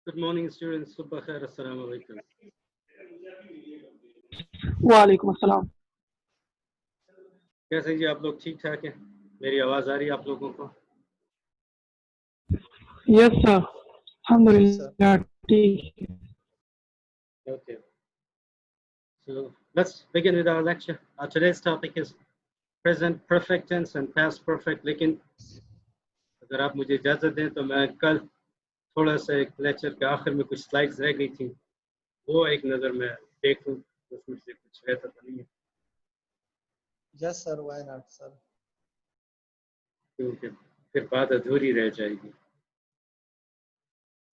Good morning, students. Subha khair. Assalamu alaikum. वालेकुम अस्सलाम। कैसे जी आप लोग ठीक ठाक हैं? मेरी आवाज आ रही है आप लोगों को? यस सर, अल्हम्दुलिल्लाह ठीक है। Okay. So let's begin with our lecture. Today's topic is present perfect tense and past perfect. लेकिन अगर आप मुझे इजाजत दें तो मैं कल थोड़ा सा एक लेक्चर के आखिर में कुछ स्लाइड्स रह गई थी, वो एक नज़र में देख लूँ, उसमें से कुछ रहता तो नहीं है। Yes, sir. Why not, sir? क्योंकि फिर बात अधूरी रह जाएगी।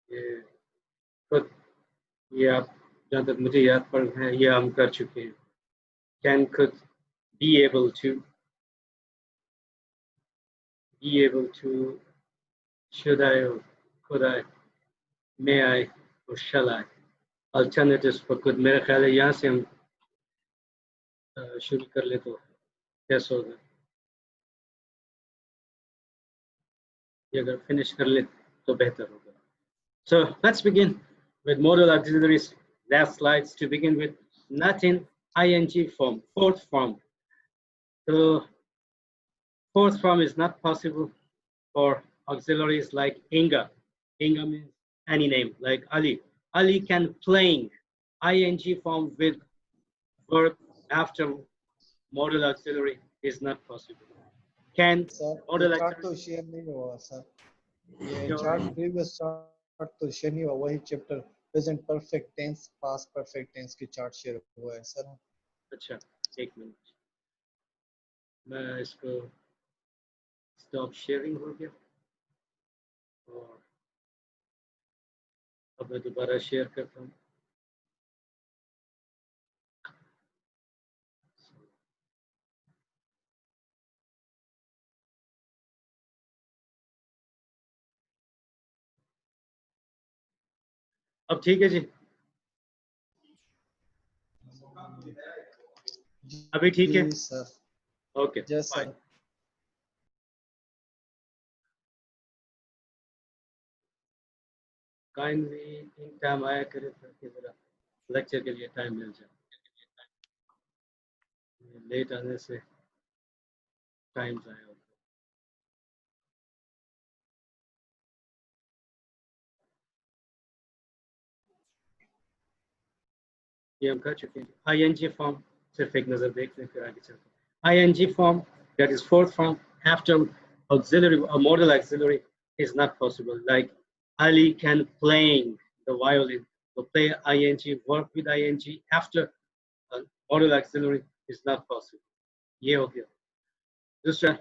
ये खुद ये आप जहाँ तक मुझे याद पड़ है ये हम कर चुके हैं। Can, could, be able to, should I or could I, may I or shall I. Alternatives for could. मेरा ख्याल है यहाँ से हम शुरू कर ले तो कैसा होगा, ये अगर फिनिश कर ले तो बेहतर होगा। So let's begin with modal auxiliaries. Last slides to begin with. Not in ing form, fourth form. So fourth form is not possible for auxiliaries like Inga. Inga means any name, like Ali. Ali can playing. ing form with verb after modal auxiliary is not possible. Can Sir, modal ये chart auxiliary तो share नहीं हुआ sir. ये chart previous chart तो share नहीं हुआ, वही chapter present perfect tense past perfect tense की चार्ट शेयर हुआ है सर। अच्छा एक मिनट, मैं इसको स्टॉप शेयरिंग हो गया और अब मैं दोबारा शेयर करता हूँ। अब ठीक है जी, अभी ठीक है? जी sir. Okay yes sir. Kindly in time आया करे ताकि जरा लेक्चर के लिए टाइम मिल जाए, लेट आने से टाइम जाया होता है। ये हम कर चुके हैं। ing फॉर्म सिर्फ एक नजर देख लें फिर आगे चलते हैं। ing form, that is fourth form after auxiliary or modal auxiliary is not possible. Like Ali can playing the violin. So play ing, work with ing after modal auxiliary is not possible. ये हो गया। दूसरा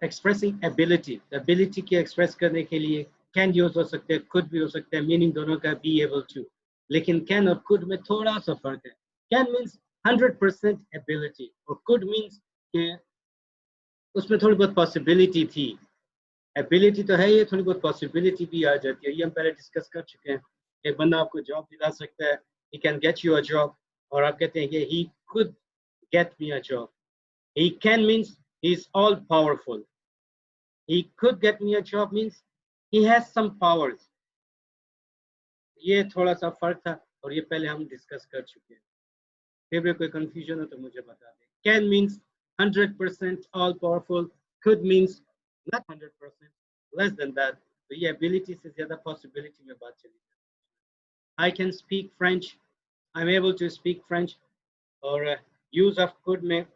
expressing ability, ability की express करने के लिए can use हो सकते हैं, could भी हो सकते हैं, meaning दोनों का be able to, लेकिन can और could में थोड़ा सा फर्क है। Can means 100% ability और could means कि उसमें थोड़ी बहुत possibility थी। Ability तो है, ये थोड़ी बहुत possibility भी आ जाती है। ये हम पहले डिस्कस कर चुके हैं। एक बंदा आपको जॉब दिला सकता है, he can get you a job, और आप कहते हैं कि he could get me a job. He can means he is all powerful. He could get me a job means he has some powers. ये थोड़ा सा फर्क था और ये पहले हम डिस्कस कर चुके हैं। फिर भी कोई कंफ्यूजन हो तो मुझे बता दें। Can means 100% all powerful. Could means not 100%, less than that. तो ये ability से ज़्यादा possibility में बात चली। I can speak French. I'm able to speak French. और use of could में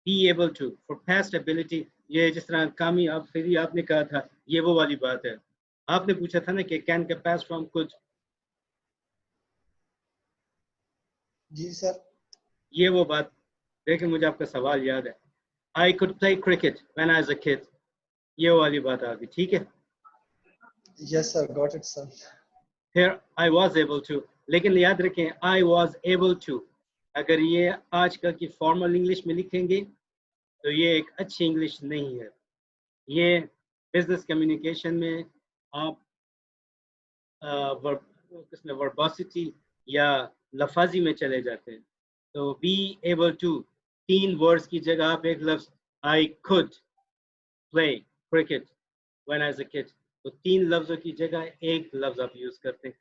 be able to for past ability, ये जिस तरह कामी आप फिर ही आपने कहा था, ये वो वाली बात है। आपने पूछा था ना कि can का past form could, जी सर। ये वो बात। लेकिन मुझे आपका सवाल याद है, I could play cricket when I was a kid, ये वाली बात आ गई, ठीक है। Yes sir, got it sir. फिर I was able to, लेकिन याद रखें I was able to, अगर ये आजकल की फॉर्मल इंग्लिश में लिखेंगे तो ये एक अच्छी इंग्लिश नहीं है। ये बिजनेस कम्युनिकेशन में आप वर्बोसिटी या लफाजी में चले जाते हैं। तो बी एबल टू, 3 वर्ड्स की जगह आप एक लफ्ज I could play cricket when I was a kid, तो 3 लफ्जों की जगह एक लफ्ज आप यूज करते हैं,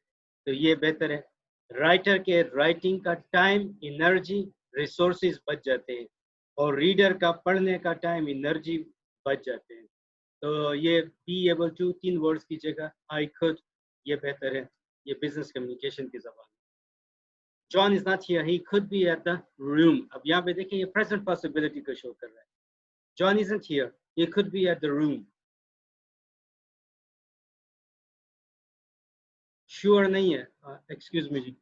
तो ये बेहतर है। राइटर के राइटिंग का टाइम, एनर्जी, रिसोर्सेज बच जाते हैं, और रीडर का पढ़ने का टाइम, एनर्जी बच जाते हैं। तो ये बी एबल टू 3 वर्ड्स की जगह आई कुड, ये बेहतर है, ये बिजनेस कम्युनिकेशन की जबान। John is not here, he could be at the room. अब यहाँ पे देखें ये present possibility को शो कर रहा है। John isn't here, he could be at the room. Sure नहीं है, excuse me जी।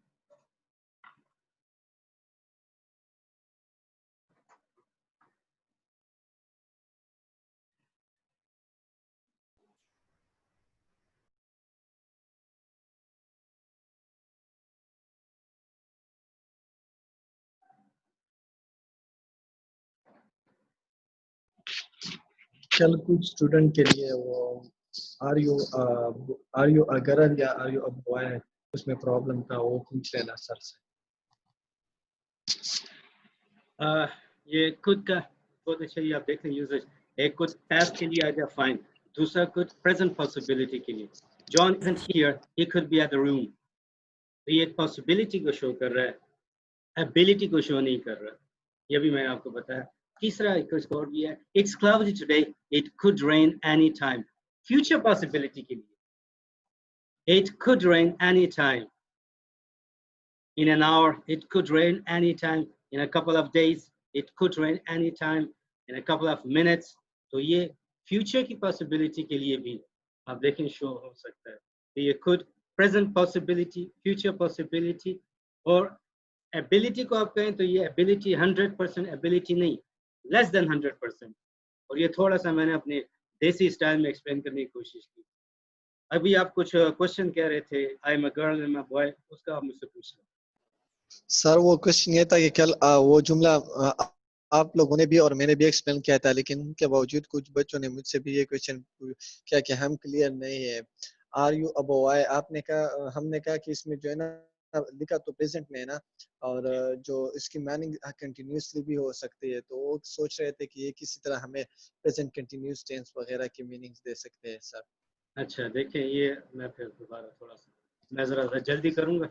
कल कुछ स्टूडेंट के लिए वो आर यू अ गर्ल या आर यू अ बॉय, उसमें प्रॉब्लम था, वो पूछ लेना सर से। ये खुद का बहुत अच्छा, ये आप देख लें यूजेज। एक कुछ past के लिए आएगा फाइन, दूसरा कुछ present possibility के लिए। John isn't here, he could be at the room. तो ये possibility को शो कर रहा है, ability को शो नहीं कर रहा। ये भी मैंने आपको बताया। तीसरा एक और भी है, it's cloudy today, it could rain anytime. Future possibility के लिए, it could rain anytime. In an hour, it could rain anytime. In a couple of days, it could rain anytime. In a couple of minutes. तो ये future की possibility के लिए भी आप देखें शो हो सकता है। तो ये could, present possibility, future possibility, और ability को आप कहें तो ये ability 100% ability नहीं, less than 100%। और ये थोड़ा सा मैंने अपने देसी स्टाइल में एक्सप्लेन करने की कोशिश की। अभी आप कुछ क्वेश्चन कह रहे थे, I am a girl and a boy, उसका आप मुझसे पूछ लें। सर वो क्वेश्चन ये था कि कल वो जुमला आप लोगों ने भी और मैंने भी एक्सप्लेन किया था, लेकिन उनके बावजूद कुछ बच्चों ने मुझसे भी ये क्वेश्चन किया कि हम क्लियर नहीं है। आर यू अ बॉय, आपने कहा, हमने कहा कि इसमें जो है ना लिखा तो प्रेजेंट में है ना, और जो इसकी मीनिंग कंटिन्यूसली भी हो सकती है, तो वो सोच रहे थे कि ये किसी तरह हमें प्रेजेंट कंटिन्यूस टेंस वगैरह की मीनिंग्स दे सकते हैं सर। अच्छा देखें, ये मैं फिर दोबारा थोड़ा सा, मैं ज़रा जल्दी करूँगा,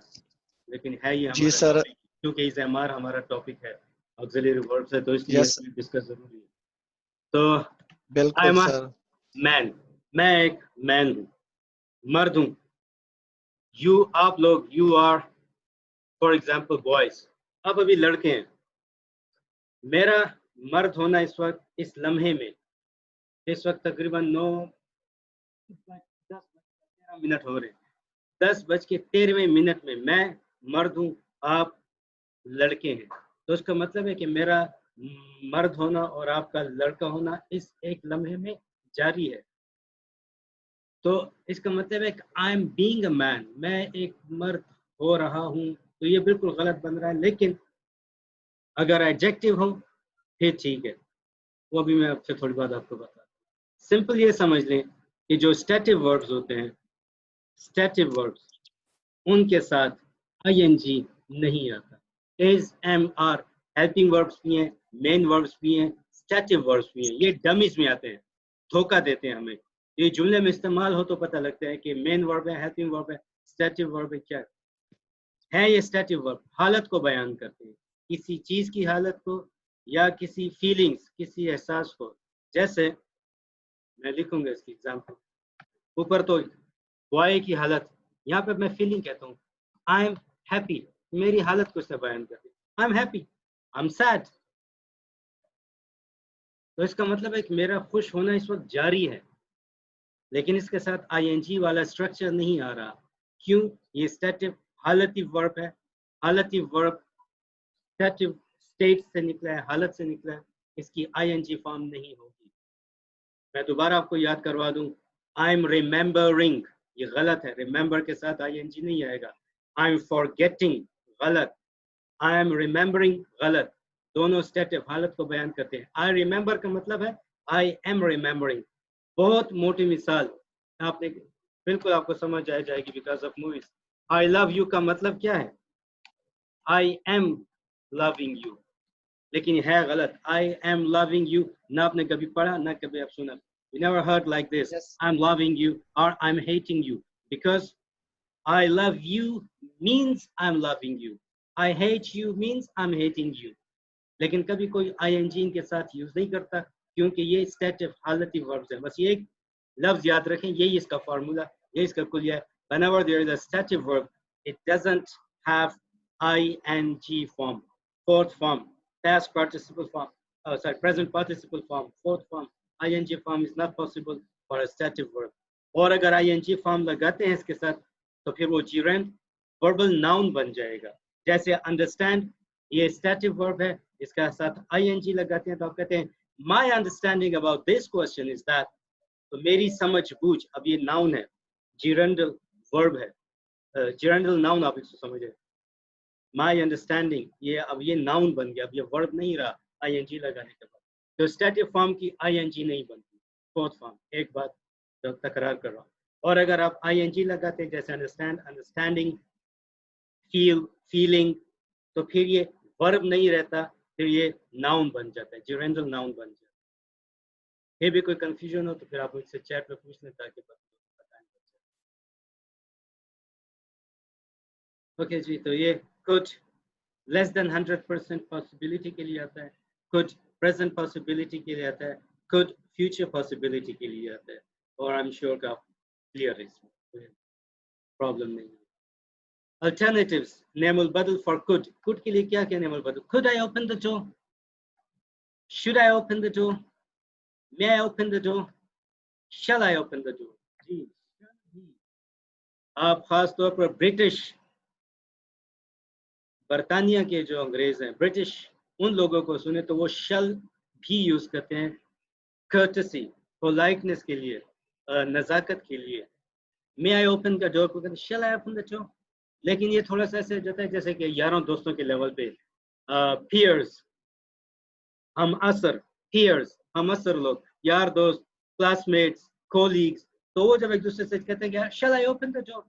लेकिन है ये जी हमारा सर। टॉपिक, क्योंकि इस एमआर हमारा टॉपिक है, ऑक्सिलरी वर्ब्स है, तो इसलिए यस इसमें डिस्कस जरूरी है। तो आई बिल्कुल एम अ सर। मैन, मैं एक मैन हूँ, मर्द हूँ। यू, आप लोग, you are for example boys, आप अभी लड़के हैं। मेरा मर्द होना इस वक्त, इस लम्हे में, इस वक्त तकरीबन 9:10 हो रहे हैं, 10:13 में मैं मर्द हूँ, आप लड़के हैं। तो उसका मतलब है कि मेरा मर्द होना और आपका लड़का होना इस एक लम्हे में जारी है। तो इसका मतलब है कि I am being a man, मैं एक मर्द हो रहा हूँ, तो ये बिल्कुल गलत बन रहा है। लेकिन अगर एडजेक्टिव हो फिर ठीक है, वो भी मैं आपसे थोड़ी बात आपको बताता हूँ। सिंपल ये समझ लें कि जो स्टैटिव वर्ब्स होते हैं, स्टैटिव वर्ब्स, उनके साथ आईएनजी नहीं आता। Is, am, are helping verbs भी हैं, मेन वर्ब्स भी हैं, स्टैटिव वर्ब्स भी हैं, ये डमीज में आते हैं, धोखा देते हैं हमें। ये जुमले में इस्तेमाल हो तो पता लगता है कि मेन वर्ब है, हेल्पिंग वर्ब है, स्टैटिव वर्ब है, क्या है। ये स्टैटिव वर्ब हालत को बयान करते हैं, किसी चीज की हालत को या किसी फीलिंग्स, किसी एहसास को। जैसे मैं लिखूंगा इसकी एग्जाम्पल, ऊपर तो बॉय की हालत, यहाँ पे मैं फीलिंग कहता हूँ, आई एम हैप्पी, मेरी हालत को इससे बयान करती है, I am happy, I am sad. तो इसका मतलब है कि मेरा खुश होना इस वक्त जारी है, लेकिन इसके साथ आईएनजी वाला स्ट्रक्चर नहीं आ रहा। क्यों? ये स्टैटिव हालती वर्ब है, हालती वर्ब स्टैटिव स्टेट से निकला है, हालत से निकला है, इसकी आईएनजी फॉर्म नहीं होगी। मैं दोबारा आपको याद करवा दूं, आई एम रिमेंबरिंग, ये गलत है, रिमेंबर के साथ आईएनजी नहीं आएगा। आई एम फॉरगेटिंग, गलत। आई एम रिमेंबरिंग, गलत। दोनों स्टैटिव हालत को बयान करते हैं। आई रिमेंबर का मतलब है आई एम रिमेंबरिंग। बहुत मोटी मिसाल, आपने बिल्कुल आपको समझ आ जाएगी because of movies. I love you का मतलब क्या है? आई एम लविंग यू, लेकिन है गलत। आई एम लविंग यू ना आपने कभी पढ़ा ना कभी आप सुना। You never heard like this. Yes. I'm loving you or I'm hating you, because I love you means I'm loving you. I hate you means I'm hating you. लेकिन कभी कोई ing इनके साथ यूज नहीं करता, क्योंकि ये स्टेटिव हालती वर्ब्स हैं. बस ये एक लफ्ज याद रखें, यही इसका फार्मूला, यही इसका कुलिया है. Whenever there is a stative verb, it doesn't have ing form, fourth form, past participle form, present participle form, fourth form. ing form is not possible for a stative verb. और अगर ing form लगाते हैं इसके साथ, तो फिर वो gerund verbal noun बन जाएगा. जैसे understand, ये stative verb है, इसका साथ ing लगाते हैं तो आप कहते हैं my understanding about this question is that. तो मेरी समझ बूझ, अब ये noun है, gerundal verb है, gerundal noun आप इसको समझे. My understanding, ये अब ये noun बन गया, अब ये verb नहीं रहा ing लगाने के बाद. तो stative form की ing नहीं बनती, fourth form. एक बात जो तकरार कर रहा हूँ. और अगर आप ing लगाते हैं जैसे understand, understanding, feel, feeling, तो फिर ये verb नहीं रहता, फिर ये noun बन जाता है, gerundal noun बन जाता है. ये भी कोई confusion हो तो फिर आप मुझसे chat पे पूछ लें ताकि बताएं. ओके जी, तो ये could less than 100% possibility के लिए आता है, could present possibility के लिए आता है, could future possibility के लिए आता है. और I'm sure का clear है, इसमें problem नहीं है. Alternatives, name al-badal for could. Could के लिए क्या क्या name al-badal? Could I open the door? Should I open the door? May I open the door? Shall I open the door? जी, आप खास तौर पर ब्रिटिश, बरतानिया के जो अंग्रेज हैं, ब्रिटिश, उन लोगों को सुने तो वो shall भी यूज करते हैं courtesy, politeness के लिए, नजाकत के लिए. May I open the door को कहते हैं shall I open the door. लेकिन ये थोड़ा सा ऐसे हो जाता है जैसे कि यारों दोस्तों के लेवल पे, peers, हम असर, peers, हम असर लोग, यार दोस्त, classmates, colleagues, तो वो जब एक दूसरे से कहते हैं कि shall I open the door,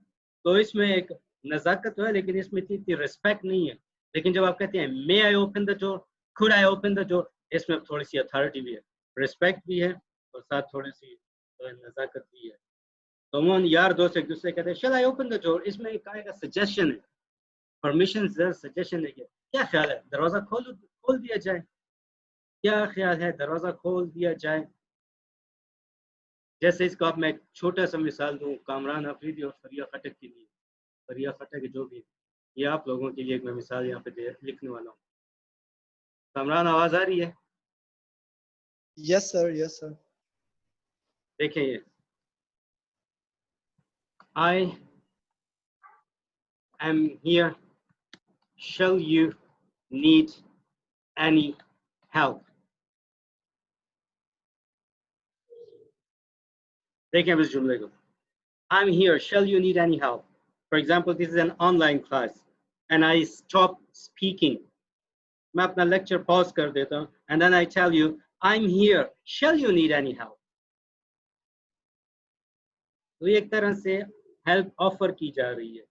तो इसमें एक नजाकत है, लेकिन इसमें इतनी रिस्पेक्ट नहीं है. लेकिन जब आप कहते हैं may I open the door, could I open the door, इसमें थोड़ी सी अथॉरिटी भी है, रिस्पेक्ट भी है और साथ थोड़ी सी नजाकत भी है. तो उन्होंने यार दोस्त एक दूसरे कहते हैं shall I open the door, इसमें एक आएगा सजेशन है, परमिशन सजेशन है कि क्या ख्याल है दरवाजा खोल दिया जाए, क्या ख्याल है दरवाजा खोल दिया जाए. जैसे इसको आप मैं एक छोटा सा मिसाल दूं, कामरान अफरीदी और फरिया खटक के लिए, फरिया खटक जो भी, ये आप लोगों के लिए एक मैं मिसाल यहाँ पे लिखने वाला हूँ. कामरान आवाज आ रही है? Yes sir, yes sir. देखें ये, I am here. Shall you need any help? देखें इस जुमले को. I'm here. Shall you need any help? For example, this is an online class and I stop speaking. मैं अपना लेक्चर पॉज कर देता हूँ and then I tell you, I'm here. Shall you need any help? तो ये एक तरह से हेल्प ऑफर की जा रही है.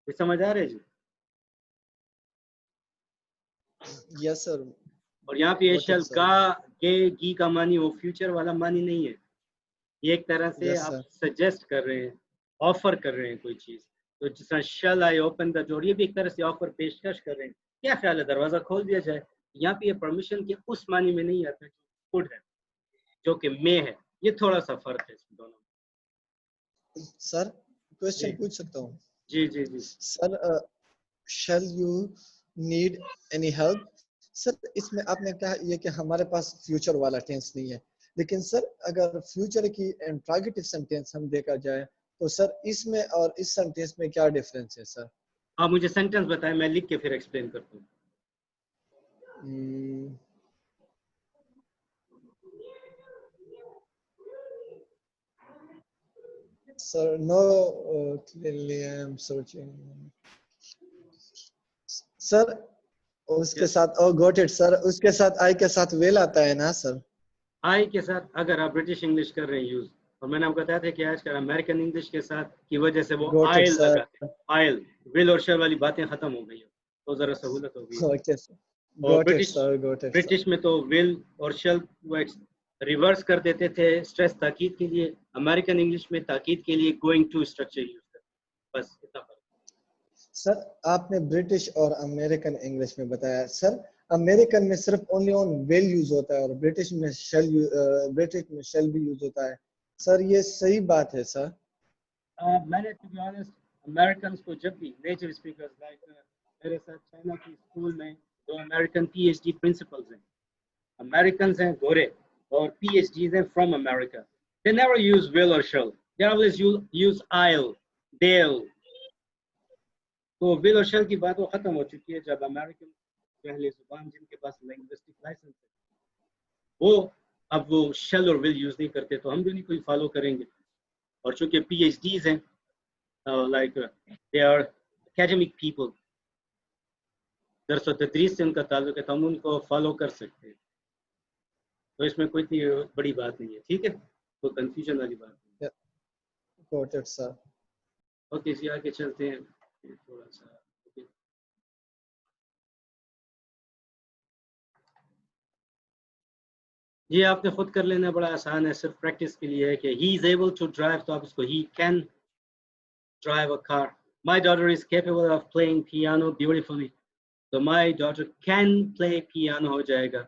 ये समझ आ रहे जी? Yes sir. और यहाँ पे ये शेल का गे गी का मानी वो फ्यूचर वाला मानी नहीं है. ये एक तरह से Yes, आप sir. सजेस्ट कर रहे हैं, ऑफर कर रहे हैं कोई चीज. तो जिस तरह शल आई ओपन द डोर, ये भी एक तरह से ऑफर पेशकश कर रहे हैं, क्या ख्याल है दरवाजा खोल दिया जाए. यहाँ पे ये परमिशन के उस मानी में नहीं आता जो कुड है, जो कि मे है. ये थोड़ा सा फर्क है इसमें दोनों. सर क्वेश्चन जी. पूछ सकता हूँ? जी जी जी. Sir shall you need any help, sir इसमें आपने कहा ये कि हमारे पास फ्यूचर वाला टेंस नहीं है, लेकिन सर अगर फ्यूचर की इंट्रोगेटिव सेंटेंस हम देखा जाए तो सर इसमें और इस सेंटेंस में क्या डिफरेंस है सर? आप मुझे सेंटेंस बताएं, मैं लिख के फिर एक्सप्लेन करता हूँ. Sir, no, clearly I'm searching. Sir, उसके साथ oh got it sir, उसके साथ I के साथ will आता है ना सर? आई के साथ अगर आप ब्रिटिश इंग्लिश कर रहे हैं यूज, और मैंने आपको बताया था कि आजकल अमेरिकन इंग्लिश के साथ की वजह से वो आयल लगाते हैं. आयल, विल और शेल वाली बातें खत्म हो गई हैं, तो जरा सहूलत हो गई. Okay sir. और Got it sir, got it. British में तो विल और शेल वो रिवर्स कर देते थे स्ट्रेस ताकीद के लिए, अमेरिकन इंग्लिश में ताकीद के लिए गोइंग टू स्ट्रक्चर यूज करते, बस इतना फर्क। सर आपने ब्रिटिश और अमेरिकन इंग्लिश में बताया, सर अमेरिकन में सिर्फ ओनली ऑन विल यूज होता है और ब्रिटिश में शेल भी यूज होता है, सर ये सही बात है सर? मैंने टू बी ऑनेस्ट अमेरिकन को जब भी नेटिव स्पीकर्स लाइक मेरे साथ चाइना की स्कूल में 2 अमेरिकन पीएचडी प्रिंसिपल्स हैं, अमेरिकन हैं गोरे और पीएचडीज हैं from America, they never use will और शैल, दे ऑलवेज यूज आइल देल। तो विल और शैल की बात वो खत्म हो चुकी है जब अमेरिकन पहले जुबान जिनके पास लिंग्विस्टिक लाइसेंस है वो अब वो शैल और विल यूज नहीं करते, तो हम भी उन्हीं को फॉलो करेंगे। और चूंकि पीएचडीज हैं like they are academic people, दरस व तदरीस से उनका ताल्लुक है, तो हम उनको फॉलो कर सकते हैं, तो इसमें कोई इतनी बड़ी बात नहीं है, ठीक है, कोई कंफ्यूजन वाली बात नहीं। Got it sir. ओके जी आगे चलते हैं थोड़ा सा। okay. ये आपने खुद कर लेना, बड़ा आसान है, सिर्फ प्रैक्टिस के लिए है कि he is able to drive, तो आप इसको he can drive a car. My daughter is capable of playing piano beautifully, तो my daughter can play piano हो जाएगा,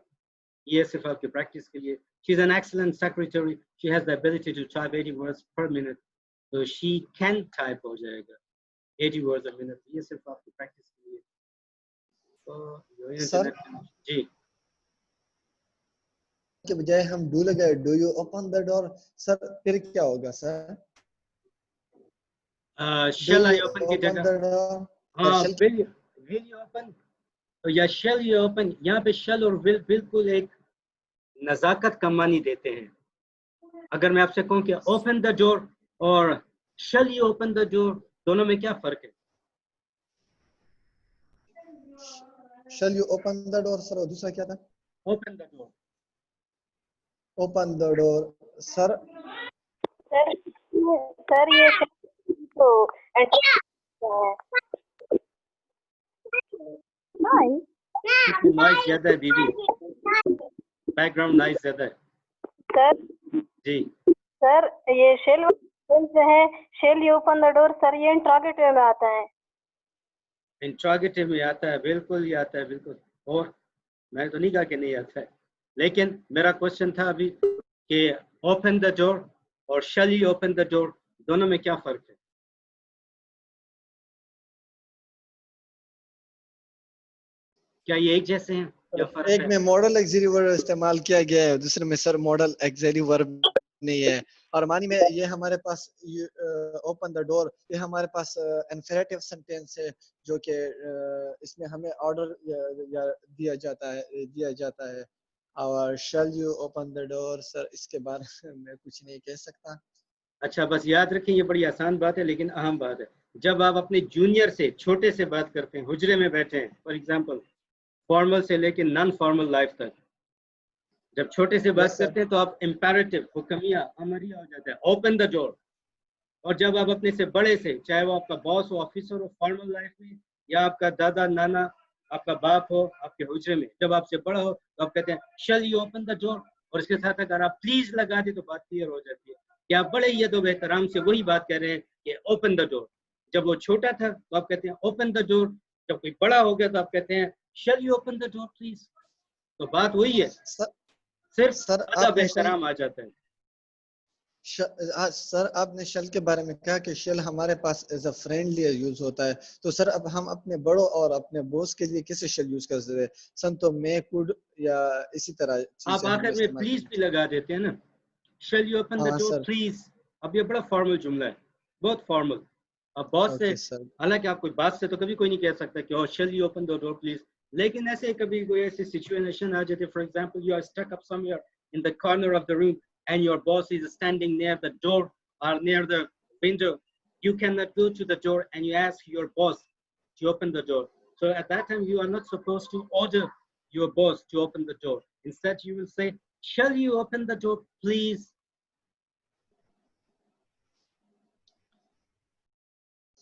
ये सिर्फ आपकी प्रैक्टिस के लिए। She is an excellent secretary, she has the ability to type 80 words per minute, तो she can type हो जाएगा 80 वर्ड्स अ मिनट, ये सिर्फ आपकी प्रैक्टिस के लिए। तो सर जी के बजाय हम डू लगे, do you open the door, sir फिर क्या होगा सर? शैल आई ओपन की जगह हाँ shall विल यू ओपन, तो या शैल यू ओपन, यहाँ पे शैल और विल बिल्कुल एक नजाकत का मानी देते हैं। अगर मैं आपसे कहूँ कि ओपन द डोर और शैल यू ओपन द डोर, दोनों में क्या फर्क है? shall you open the door, sir और दूसरा क्या था? Open the door, open the door sir. Sir ये तो नॉइज ज्यादा है दीदी, बैकग्राउंड नॉइज ज्यादा है। सर जी सर ये शेल जो है, shall you open the door, sir ये इंट्रोगेटिव में आता है। इंट्रोगेटिव में आता है, बिल्कुल ये आता है, बिल्कुल। और मैं तो नहीं कहा कि नहीं आता है, लेकिन मेरा क्वेश्चन था अभी कि ओपन द डोर और शैल यू ओपन द डोर, दोनों में क्या फर्क है? क्या ये एक जैसे हैं या फर्क एक है? में मॉडल एक्सिलरी वर्ब इस्तेमाल किया गया है, दूसरे में सर मॉडल एक्सिलरी वर्ब नहीं है। और मानी में ये हमारे पास ओपन द डोर, ये हमारे पास इन्फेरेटिव सेंटेंस है जो कि इसमें हमें ऑर्डर दिया जाता है। और शैल you open the door, sir इसके बारे में कुछ नहीं कह सकता। अच्छा बस याद रखें, ये बड़ी आसान बात है लेकिन अहम बात है। जब आप अपने जूनियर से, छोटे से बात करते हैं, हुजरे में बैठे हैं, फॉर एग्जांपल फॉर्मल से लेके नॉन फॉर्मल लाइफ तक, जब छोटे से बात करते हैं तो आप इम्पेरेटिव, हुक्मिया, अमरिया हो जाता है, ओपन द डोर। और जब आप अपने से बड़े से, चाहे वो आपका बॉस हो, ऑफिसर हो फॉर्मल लाइफ में, या आपका दादा नाना, आपका बाप हो आपके हुजरे में, जब आपसे बड़ा हो तो आप कहते हैं शैल यू ओपन द डोर, और इसके साथ अगर आप प्लीज लगा दे तो बात क्लियर हो जाती है कि आप बड़े ही अदब एहतराम से वही बात कह रहे हैं कि ओपन द डोर। जब वो छोटा था तो आप कहते हैं ओपन द डोर, जब कोई बड़ा हो गया तो आप कहते हैं शैल you open the door please. तो बात वही है, सिर्फ सर अदब एहतराम आ जाता है। सर आपने शेल के बारे में कहा कि शेल हमारे पास एज अ फ्रेंडली यूज होता है, तो सर अब हम अपने बड़ों और अपने बॉस के लिए कैसे शेल यूज कर सकते हैं? सन तो मे कुड या इसी तरह आप आखिर में प्लीज भी लगा देते हैं ना, शैल यू ओपन द हाँ डोर सर। प्लीज। अब ये बड़ा फॉर्मल जुमला है, बहुत फॉर्मल। अब बॉस से, ओके सर। हालांकि आप कोई बात से तो कभी कोई नहीं कह सकता कि oh shall you open the door please, लेकिन ऐसे कभी कोई ऐसी सिचुएशन आ जाती है, for example you are stuck up somewhere in the corner of the room and your boss is standing near the door or near the window, you cannot go to the door and you ask your boss to open the door. So at that time you are not supposed to order your boss to open the door. Instead you will say, shall you open the door please?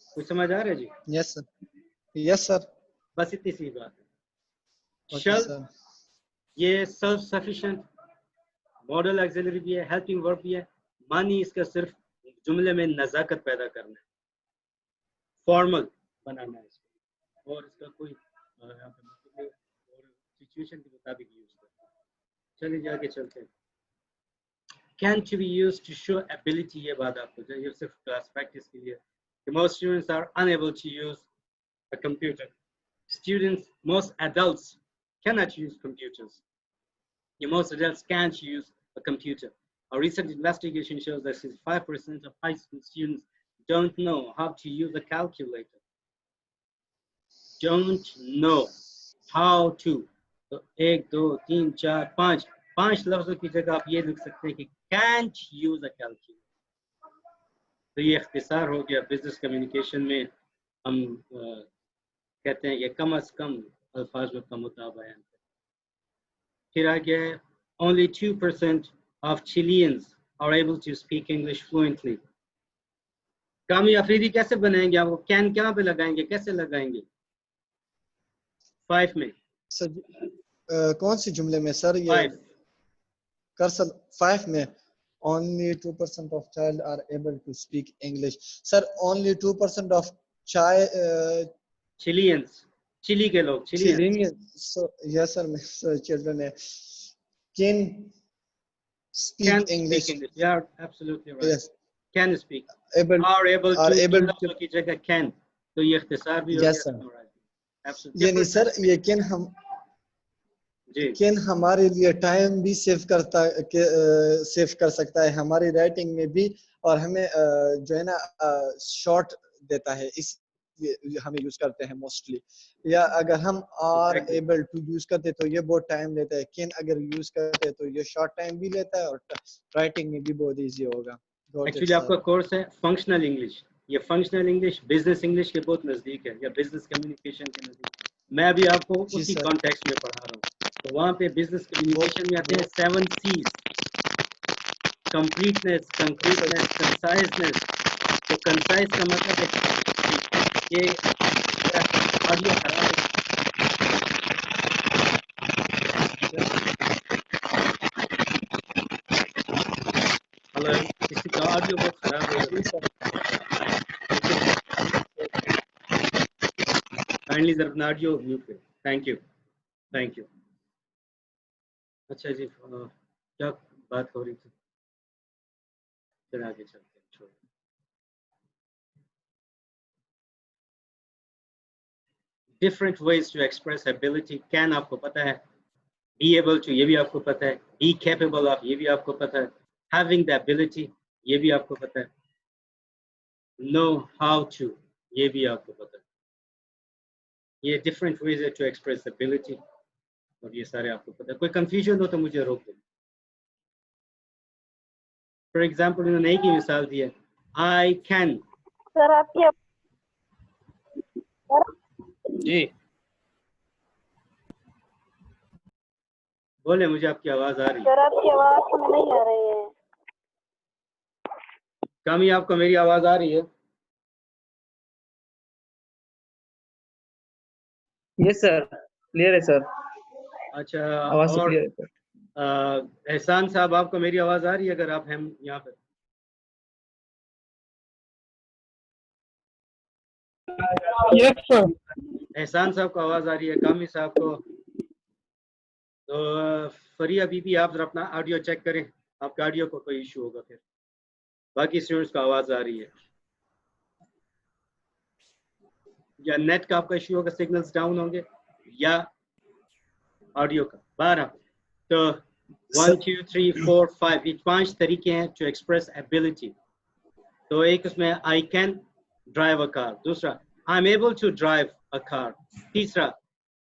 कुछ समझ आ रहा है जी? Yes sir, yes sir. बस इतनी सी बात है। Okay shall sir. ये self sufficient मॉडल एक्सिलरी भी है, हेल्पिंग वर्ब भी है। मानी इसका सिर्फ जुमले में नज़ाकत पैदा करना है, फॉर्मल बनाना है इसको, और इसका कोई यहाँ पे मतलब और सिचुएशन के मुताबिक यूज करना है। चलिए आगे चलते हैं। Can to be use to show ability, ये बात आपको चाहिए सिर्फ क्लास प्रैक्टिस के लिए। Most students are unable to use a computer. Students, most adults cannot use computers. Most adults can't use a computer. A recent investigation shows that 65% of high school students don't know how to use a calculator. Don't know how to. तो 1, 2, 3, 4, 5 5 लफ्जों की जगह आप ये लिख सकते हैं कि can't use a calculator. तो ये इख्तिसार हो गया बिजनेस कम्युनिकेशन में। हम कहते हैं कि कम अज कम अल्फाज में कम होता बयान। फिर आ गया है only 2% of Chileans are able to speak English fluently. कामी अफरीदी कैसे बनाएंगे आप? वो कैन कहाँ पे लगाएंगे, कैसे लगाएंगे? 5 में सर कौन सी जुमले में सर ये 5 कर सर 5 में only 2% of child are able to speak English. Sir only 2% of child Chileans, Chile के लोग, चिलियंस। So yes sir, children can speak Can English. speak English. Yeah, absolutely right. Yes. Can speak. Able Are able are to able to की जगह can, तो ये इख्तिसार भी हो Yes, गया। sir. Absolutely. ये नहीं सर ये कैन हम जी कैन हमारे लिए टाइम भी सेव कर सकता है हमारी राइटिंग में भी, और हमें जो है ना शॉर्ट देता है, इस हमें यूज करते हैं मोस्टली। या अगर हम are Exactly. Able to use करते तो ये बहुत टाइम लेता है, कैन अगर यूज करते तो ये शॉर्ट टाइम भी लेता है और राइटिंग में भी बहुत इजी होगा। एक्चुअली आपका कोर्स है फंक्शनल इंग्लिश। ये फंक्शनल इंग्लिश बिजनेस इंग्लिश के बहुत नजदीक है, या बिजनेस कम्युनिकेशन के नजदीक। मैं भी आपको जी उसी सर। कॉन्टेक्स्ट में पढ़ा रहा हूँ। तो वहाँ पे बिजनेस कम्युनिकेशन में आते हैं 7 C's: कंप्लीटनेस, कंक्रीटनेस, कंसाइजनेस। तो कंसाइज का मतलब है ये ऑडियो खराब है। हेलो, किसी का ऑडियो बहुत खराब है। काइंडली जरा अपना ऑडियो म्यूट करें। Thank you, thank you. अच्छा जी, क्या बात हो रही थी? चलिए आगे चलते हैं, छोड़ो। Different ways to express ability. Can आपको पता है, be able to ये भी आपको पता है, be capable of ये भी आपको पता है, having the ability ये भी आपको पता है, know how to ये भी आपको पता है। ये different ways है to express ability, और ये सारे आपको पता है। कोई confusion हो तो मुझे रोक दो। For example, इन्होंने एक ही मिसाल दी है, I can। सर आपकी जी बोले, मुझे आपकी आवाज आ रही है। सर आपकी आवाज हमें नहीं आ रही है। कामी आपको मेरी आवाज आ रही है? यस सर, क्लियर है सर, अच्छा, आवाज और क्लियर है सर। एहसान साहब आपको मेरी आवाज आ रही है? अगर आप हैं यहाँ पे। Yes, sir. एहसान साहब को आवाज आ रही है, कामी साहब को। तो फरिया बीबी आप जरा अपना ऑडियो चेक करें, आपके ऑडियो को कोई इशू होगा फिर। बाकी स्टूडेंट्स को आवाज आ रही है, या नेट का आपका इशू होगा, सिग्नल्स डाउन होंगे, या ऑडियो का। 12 तो 1 2 3 4 5 ये 5 तरीके हैं टू एक्सप्रेस एबिलिटी। तो एक उसमें I can drive a car, दूसरा I am able to drive a car, तीसरा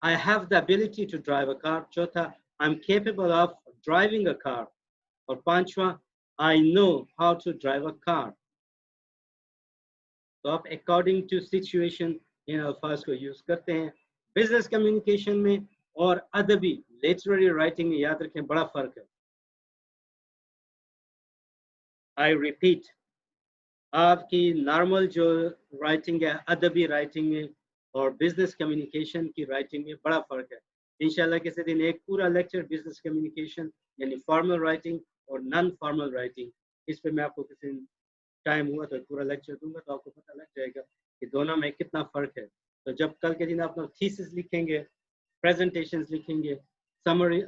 I have the ability to drive a car, चौथा I am capable of driving a car, और पांचवा I know how to drive a car. तो आप according to situation in अल्फाज को use करते हैं। बिजनेस कम्युनिकेशन में और अदबी लिटरेरी राइटिंग में याद रखें बड़ा फर्क है। आई रिपीट, आपकी नॉर्मल जो राइटिंग है अदबी राइटिंग में और बिजनेस कम्युनिकेशन की राइटिंग में बड़ा फर्क है। इंशाल्लाह किसी दिन एक पूरा लेक्चर बिजनेस कम्युनिकेशन यानी फॉर्मल राइटिंग और नॉन फॉर्मल राइटिंग, इस पे मैं आपको किसी टाइम हुआ तो पूरा लेक्चर दूंगा तो आपको पता लग जाएगा कि दोनों में कितना फ़र्क है। तो जब कल के दिन आप लोग थीसिस लिखेंगे, प्रेजेंटेशंस लिखेंगे, समरी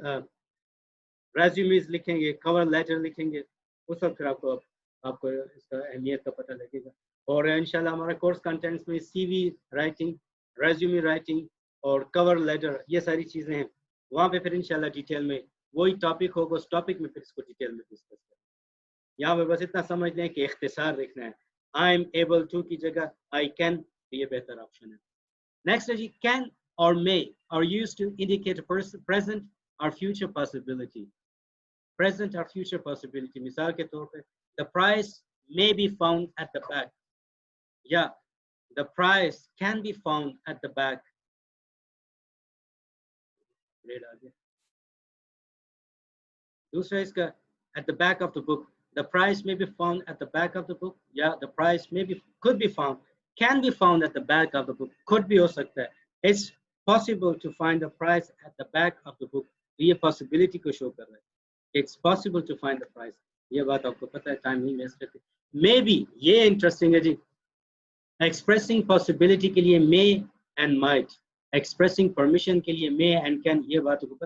रेज्यूमेस लिखेंगे, कवर लेटर लिखेंगे, उस वक्त फिर आपको इसका अहमियत का पता लगेगा। और इंशाल्लाह हमारा कोर्स कंटेंट्स में सीवी राइटिंग, रेज्यूमे राइटिंग और कवर लेटर, ये सारी चीज़ें हैं। वहाँ पे फिर इंशाल्लाह डिटेल में वही टॉपिक होगा, उस टॉपिक में फिर इसको डिटेल में डिस्कस करें। यहाँ पे बस इतना समझ लें कि इख्तिसार लिखना है। आई एम एबल टू की जगह आई कैन, ये बेहतर ऑप्शन है। नेक्स्ट है जी, कैन और may are used to indicate present और future possibility. Present or future possibility. मिसाल के तौर पे, the price may be found at the back. Yeah, the price can be found at the back. दूसरा इसका at the back of the book. The price may be found at the back of the book. Yeah, the price could be found, can be found at the back of the book. Could be हो सकता है. It's possible to find the price at the back of the book. ये possibility को show कर रहा है. It's possible to find the price. ये बात आपको पता है, टाइम नहीं वेस्ट करते। Maybe, ये इंटरेस्टिंग है जी। Expressing possibility के लिए may and might, expressing permission के लिए may and can, ये बात आपको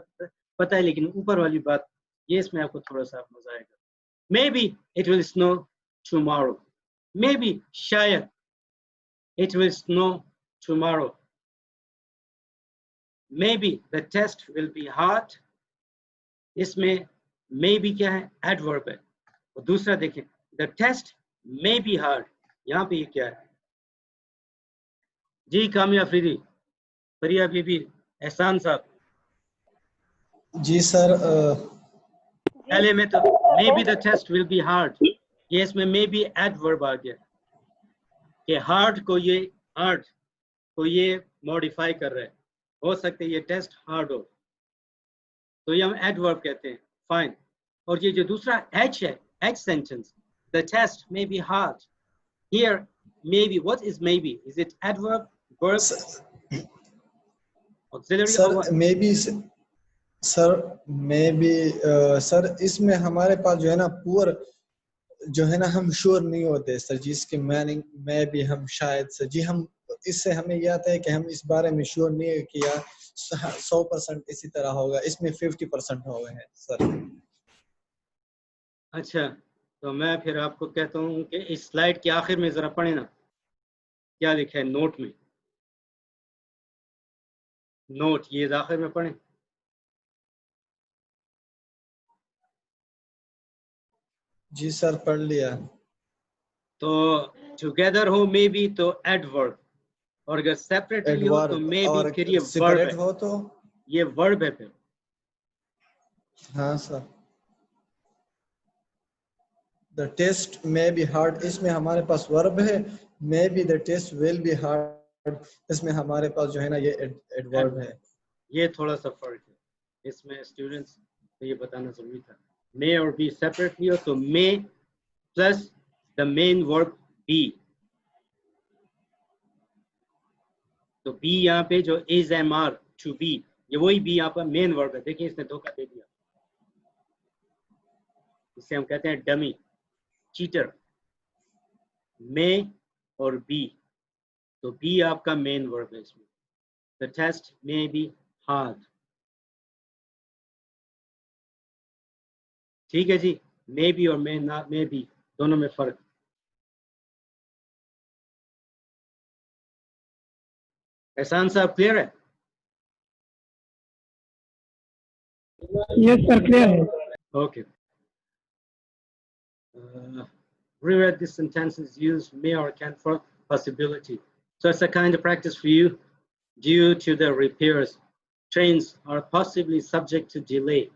पता है, लेकिन ऊपर वाली बात ये इसमें आपको थोड़ा सा मजा आएगा। Maybe it will snow tomorrow. Maybe, शायद, it will snow tomorrow. Maybe the test will be hard. इसमें maybe क्या है? Adverb है। और दूसरा देखें, the test may be hard. यहाँ पे ये क्या है? जी कामिया अफरीदी, परिया बीबी, एहसान साहब। जी सर, पहले में तो maybe the test will be hard, ये इसमें maybe adverb आ गया कि hard को ये modify कर रहा है, हो सकता है ये टेस्ट hard हो, तो ये हम adverb कहते हैं। Fine. और ये जो दूसरा H है, H sentence, the test may be hard. Here, maybe, what is maybe? Is it adverb, verb, auxiliary or what? Sir इसमें हमारे पास जो है ना पूर जो है ना हम श्योर नहीं होते सर जी, इसके मीनिंग में भी हम शायद सर जी, हम इससे हमें यह आता है कि हम इस बारे में श्योर नहीं है कि यार 100% इसी तरह होगा, इसमें 50% हो गए हैं सर। अच्छा, तो मैं फिर आपको कहता हूँ कि इस स्लाइड के आखिर में जरा पढ़े ना, क्या लिखा है नोट में। नोट ये आखिर में पढ़ें। जी सर, पढ़ लिया। तो टुगेदर हो मे बी तो एडवर्ब, और अगर सेपरेटली हो तो मे बी, फिर ये वर्ब है। हो तो ये वर्ब है फिर। हाँ sir. The test may be hard, इसमें हमारे पास वर्ब है। Maybe the test will be hard, इसमें हमारे पास जो है ना ये एडवर्ब है। ये थोड़ा सा फर्क है इसमें, स्टूडेंट्स को ये बताना जरूरी था। मे और बी सेपरेटली हो तो may plus the main verb be, तो बी यहाँ पे जो is am are to be, ये वही बी यहाँ पर मेन वर्ब है। देखिए इसने धोखा दे दिया, इसे हम कहते हैं डमी, चीटर। मे और बी, तो बी आपका मेन वर्ब है इसमें। The test may be hard, ठीक है जी। मे बी और मे नॉट मे बी दोनों में फर्क। एहसान साहब क्लियर है? Yes, sir. Clear है. Okay. Rewrite these sentences, use may or can for possibility. So it's a kind of practice for you. Due to the repairs, trains are possibly subject to delay.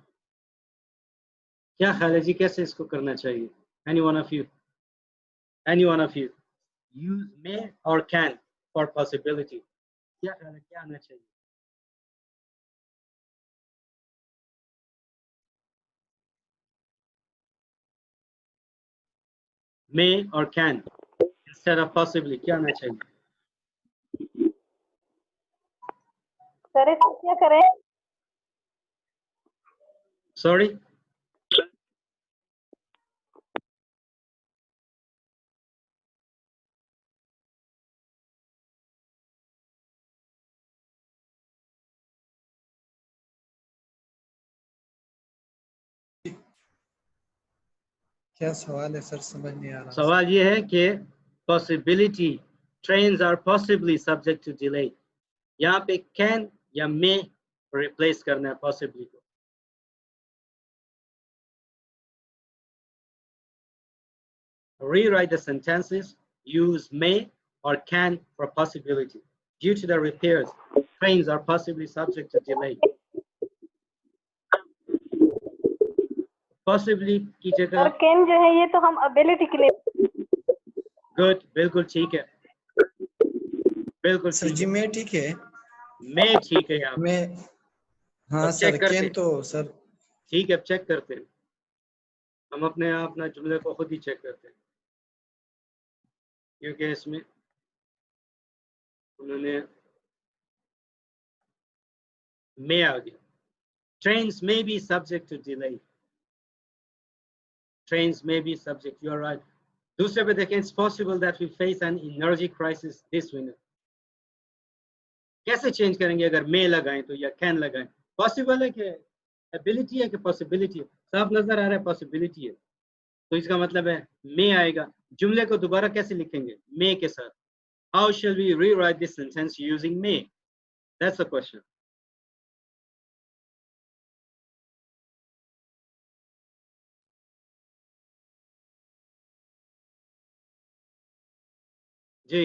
क्या ख्याल है जी, कैसे इसको करना चाहिए? Any one of you? Any one of you? Use may or can for possibility. क्या ख्याल है, क्या आना चाहिए? May or can instead of possibly, क्या आना चाहिए? सर इसको क्या करें? Sorry? क्या सवाल है सर, समझ नहीं आ रहा। सवाल ये है कि possibility trains are possibly subject to delay, यहाँ पे can या may replace करना है possibly को। Rewrite the sentences, use may or can for possibility. Due to the repairs, trains are possibly subject to delay. Possibly की sir जगह can जो है ये तो हम एबिलिटी के लिए। good, बिल्कुल ठीक है, बिल्कुल सर ठीक जी है, मैं ठीक है, मैं ठीक है यहाँ पे। मैं हाँ अब सर चेक करते कैन हैं। तो सर ठीक है, अब चेक करते हैं, हम अपने अपना जुमले को खुद ही चेक करते हैं, क्योंकि इसमें उन्होंने may आ गया। Trains may be subject to delay. Trains may be subject, you are right. दूसरे पे देखें, it's possible that we face an energy crisis this winter. कैसे चेंज करेंगे अगर may लगाएं तो या can लगाएं? पॉसिबल है कि एबिलिटी है कि पॉसिबिलिटी है? साफ नजर आ रहा है पॉसिबिलिटी है, तो इसका मतलब है may आएगा। जुमले को दोबारा कैसे लिखेंगे? may के साथ। How shall we rewrite this sentence using may? That's the question. जी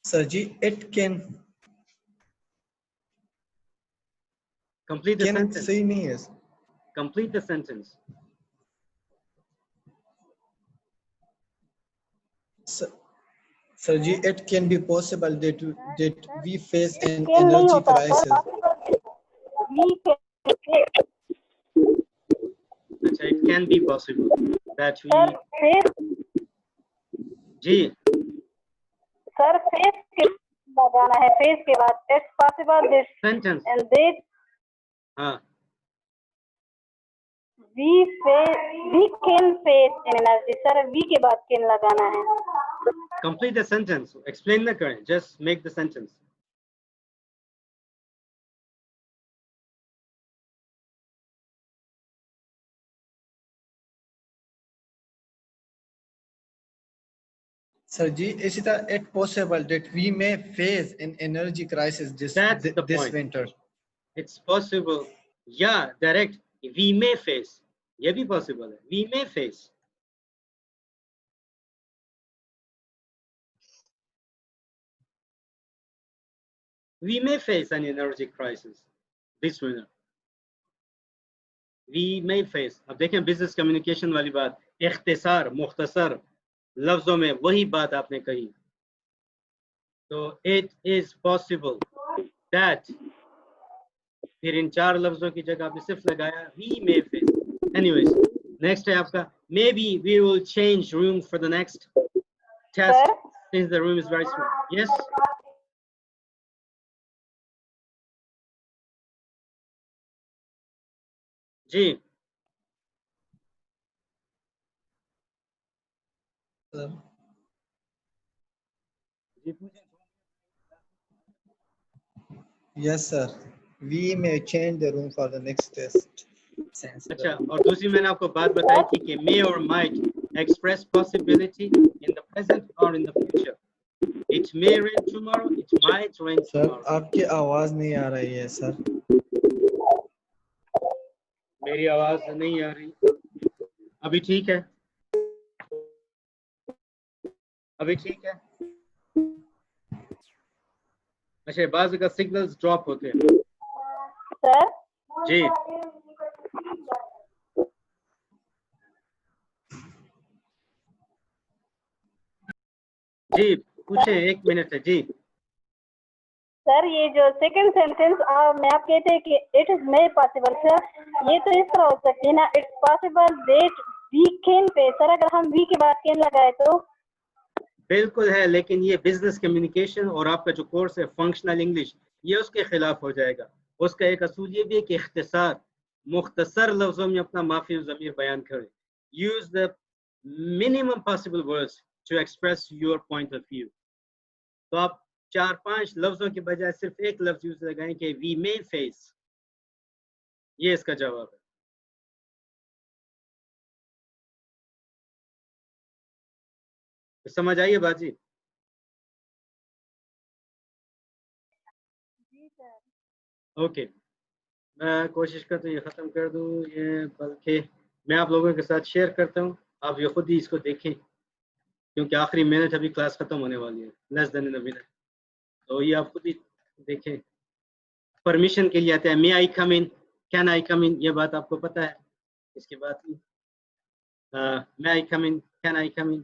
सर जी it can complete the sentence. सही नहीं है Complete the sentence. सर जी it can be possible that we face an can नहीं energy होता crisis. We can. अच्छा, it can be possible that we sir face जी sir face के लगाना है, फेस के बाद it's possible this sentence and that हाँ we can face an energy. Sir we के बाद कैन लगाना है। complete the sentence, explain the current, just make the sentence. Sir जी इसी तरह it possible that we may face an energy crisis That's the this point. Winter. It's possible, yeah, direct, we may face, ये भी possible है, we may face. We may face an energy crisis this winter. We may face. अब देखें business communication वाली बात, इख्तिसार मुख्तसर लफ्जों में वही बात आपने कही, तो it is possible that, फिर इन चार लफ्जों की जगह आपने सिर्फ लगाया we may face. Anyways, next है आपका maybe we will change room for the next test सर since the room is very small. Yes. जी yes sir we may change the room for the next test. अच्छा, और दूसरी मैंने आपको बात बताई थी कि may or might express possibility in the present or in the future. It may rain tomorrow, it might rain sir tomorrow. आपकी आवाज नहीं आ रही है सर। मेरी आवाज नहीं आ रही, अभी ठीक है? अभी ठीक है? अच्छा, बाज़ का सिग्नल्स ड्रॉप होते हैं। सर जी जी पूछे, एक मिनट है जी। सर ये जो सेकंड सेंटेंस में आप कहते हैं कि it is may possible, sir ये तो इस तरह हो सकती है ना, it's possible that we can pay. Sir अगर हम वी के बाद कैन लगाए तो बिल्कुल है, लेकिन ये बिजनेस कम्युनिकेशन और आपका जो कोर्स है फंक्शनल इंग्लिश, ये उसके खिलाफ हो जाएगा। उसका एक असूल ये भी है कि इख्तिसार मुख्तसर लफ्जों में अपना माफी और ज़मीर बयान करें। Use the minimum possible words to express your point of view. तो आप 4-5 लफ्जों के बजाय सिर्फ एक लफ्ज यूज लगाएं कि वी मे फेस, ये इसका जवाब है। तो समझ आइए बाजी। जी सर। ओके, मैं कोशिश करता हूँ ये ख़त्म कर दूँ ये, बल्कि मैं आप लोगों के साथ शेयर करता हूँ, आप ये खुद ही इसको देखें क्योंकि आखिरी मिनट अभी क्लास ख़त्म होने वाली है, लेस देन इन मिनट। तो ये आप खुद ही देखें। परमिशन के लिए आते हैं, मे आई कम इन, कैन आई कम इन, ये बात आपको पता है। इसके बाद मे आई कम इन, कैन आई कम इन,